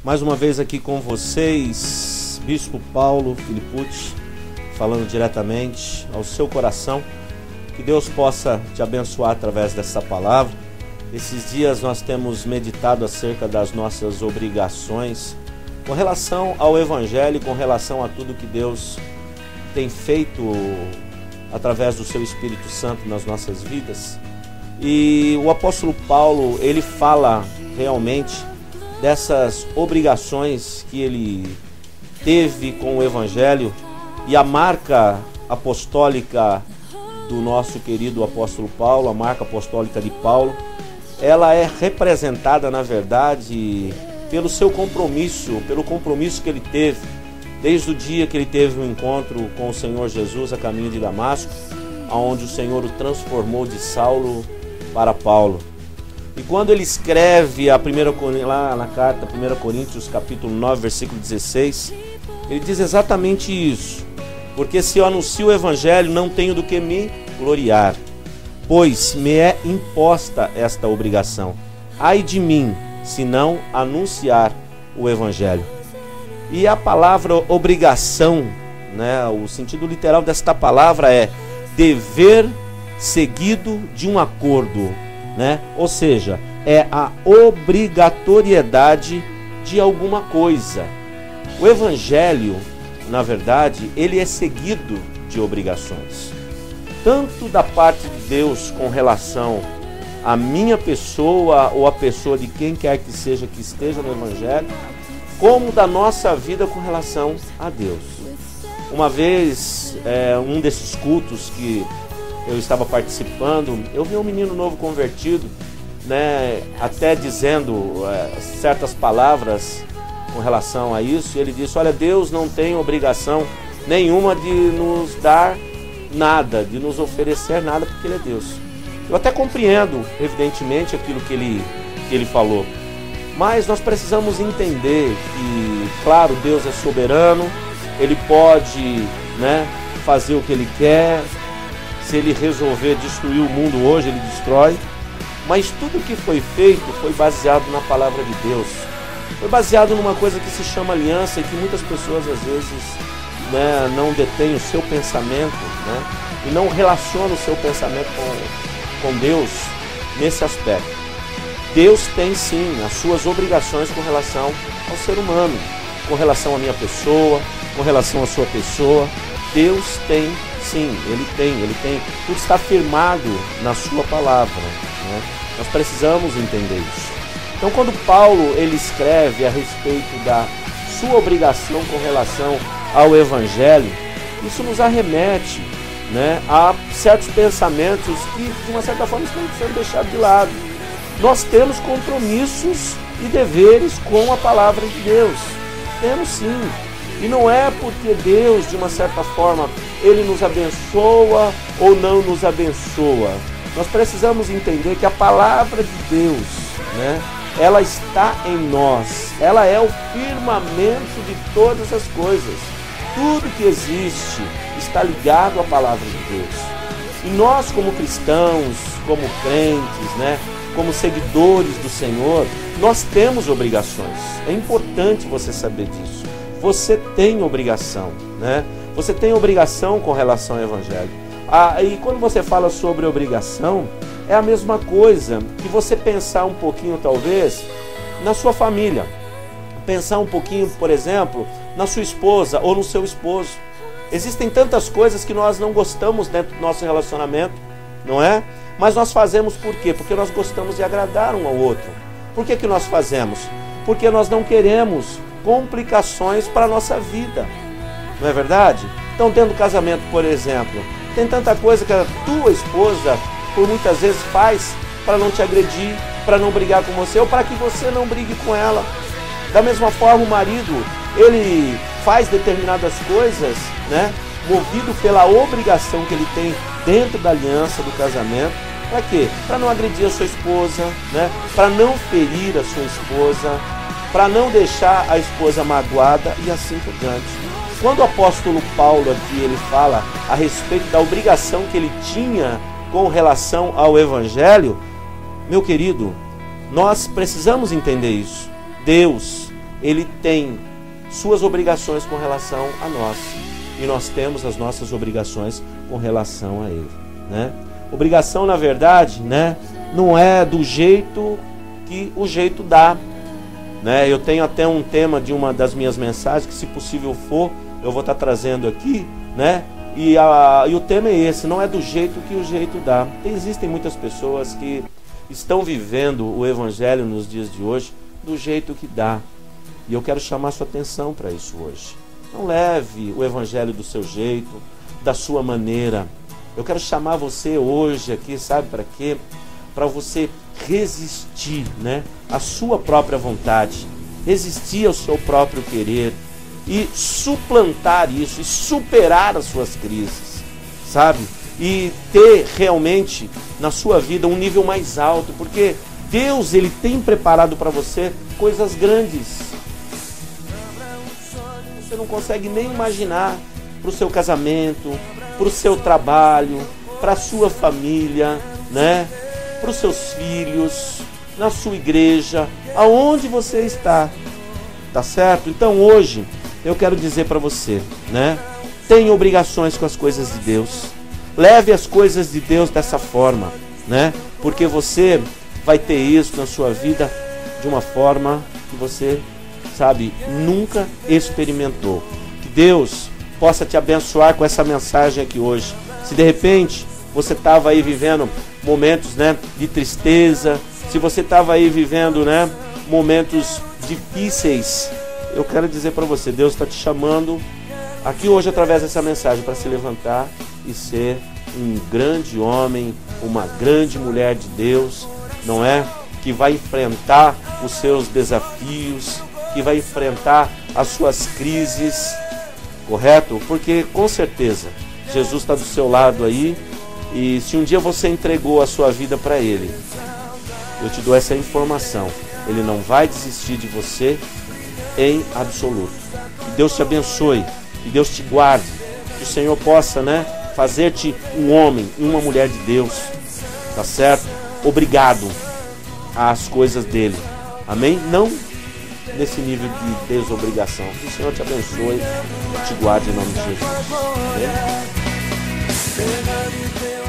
Mais uma vez aqui com vocês, Bispo Paulo Filipucci, falando diretamente ao seu coração. Que Deus possa te abençoar através dessa palavra. Esses dias nós temos meditado acerca das nossas obrigações com relação ao Evangelho, com relação a tudo que Deus tem feito através do seu Espírito Santo nas nossas vidas. E o apóstolo Paulo, ele fala realmente dessas obrigações que ele teve com o Evangelho, e a marca apostólica do nosso querido apóstolo Paulo, a marca apostólica de Paulo, ela é representada, na verdade, pelo seu compromisso, pelo compromisso que ele teve desde o dia que ele teve um encontro com o Senhor Jesus a caminho de Damasco, onde o Senhor o transformou de Saulo para Paulo. E quando ele escreve lá na carta 1 Coríntios capítulo 9, versículo 16, ele diz exatamente isso: porque se eu anuncio o Evangelho, não tenho do que me gloriar, pois me é imposta esta obrigação. Ai de mim, se não anunciar o Evangelho. E a palavra obrigação, né, o sentido literal desta palavra é dever seguido de um acordo, né? Ou seja, é a obrigatoriedade de alguma coisa. O Evangelho, na verdade, ele é seguido de obrigações, tanto da parte de Deus com relação à minha pessoa ou à pessoa de quem quer que seja que esteja no Evangelho, como da nossa vida com relação a Deus. Uma vez, um desses cultos que eu estava participando, eu vi um menino novo convertido, né, até dizendo certas palavras com relação a isso. Ele disse: olha, Deus não tem obrigação nenhuma de nos dar nada, de nos oferecer nada, porque Ele é Deus. Eu até compreendo, evidentemente, aquilo que ele falou, mas nós precisamos entender que, claro, Deus é soberano, Ele pode, né, fazer o que Ele quer. Se Ele resolver destruir o mundo hoje, Ele destrói. Mas tudo que foi feito foi baseado na palavra de Deus. Foi baseado numa coisa que se chama aliança, e que muitas pessoas às vezes, né, não detêm o seu pensamento, né, e não relacionam o seu pensamento com Deus nesse aspecto. Deus tem sim as suas obrigações com relação ao ser humano, com relação à minha pessoa, com relação à sua pessoa. Deus tem sim, Ele tem, tudo está firmado na sua palavra, né? Nós precisamos entender isso. Então, quando Paulo ele escreve a respeito da sua obrigação com relação ao Evangelho, isso nos arremete, né, a certos pensamentos que, de uma certa forma, estão sendo deixados de lado. Nós temos compromissos e deveres com a palavra de Deus. Temos sim. E não é porque Deus, de uma certa forma, Ele nos abençoa ou não nos abençoa. Nós precisamos entender que a palavra de Deus, né, ela está em nós. Ela é o firmamento de todas as coisas. Tudo que existe está ligado à palavra de Deus. E nós, como cristãos, como crentes, né, como seguidores do Senhor, nós temos obrigações. É importante você saber disso. Você tem obrigação, né? Você tem obrigação com relação ao Evangelho. E quando você fala sobre obrigação, é a mesma coisa que você pensar um pouquinho, talvez, na sua família. Pensar um pouquinho, por exemplo, na sua esposa ou no seu esposo. Existem tantas coisas que nós não gostamos dentro do nosso relacionamento, não é? Mas nós fazemos por quê? Porque nós gostamos de agradar um ao outro. Por que nós fazemos? Porque nós não queremos complicações para a nossa vida. Não é verdade? Então, dentro do casamento, por exemplo, tem tanta coisa que a tua esposa, por muitas vezes, faz para não te agredir, para não brigar com você, ou para que você não brigue com ela. Da mesma forma, o marido, ele faz determinadas coisas, né, movido pela obrigação que ele tem dentro da aliança do casamento. Para quê? Para não agredir a sua esposa, né? Para não ferir a sua esposa, para não deixar a esposa magoada e assim por diante. Quando o apóstolo Paulo aqui ele fala a respeito da obrigação que ele tinha com relação ao Evangelho, meu querido, nós precisamos entender isso. Deus, ele tem suas obrigações com relação a nós. E nós temos as nossas obrigações com relação a ele, né? Obrigação, na verdade, né, não é do jeito que o jeito dá, né? Eu tenho até um tema de uma das minhas mensagens, que se possível for, eu vou estar trazendo aqui, né? E o tema é esse, não é do jeito que o jeito dá. Existem muitas pessoas que estão vivendo o Evangelho nos dias de hoje do jeito que dá. E eu quero chamar sua atenção para isso hoje. Não leve o Evangelho do seu jeito, da sua maneira. Eu quero chamar você hoje aqui, sabe para quê? Para você resistir, né, à sua própria vontade, resistir ao seu próprio querer e suplantar isso, e superar as suas crises, sabe? E ter realmente na sua vida um nível mais alto, porque Deus, ele tem preparado para você coisas grandes. Você não consegue nem imaginar, para o seu casamento, para o seu trabalho, para a sua família, né? Para os seus filhos, na sua igreja, aonde você está, tá certo? Então hoje eu quero dizer para você, né? Tenha obrigações com as coisas de Deus, leve as coisas de Deus dessa forma, né? Porque você vai ter isso na sua vida de uma forma que você, sabe, nunca experimentou. Que Deus possa te abençoar com essa mensagem aqui hoje. Se de repente você estava aí vivendo momentos, né, de tristeza, se você estava aí vivendo, né, momentos difíceis, eu quero dizer para você, Deus está te chamando aqui hoje através dessa mensagem para se levantar e ser um grande homem, uma grande mulher de Deus, não é? Que vai enfrentar os seus desafios, que vai enfrentar as suas crises, correto? Porque com certeza Jesus está do seu lado aí, e se um dia você entregou a sua vida para Ele, eu te dou essa informação, Ele não vai desistir de você em absoluto. Que Deus te abençoe, que Deus te guarde, que o Senhor possa, né, fazer-te um homem, uma mulher de Deus, tá certo? Obrigado às coisas dele, amém? Não nesse nível de desobrigação. Que o Senhor te abençoe e te guarde em nome de Jesus, amém?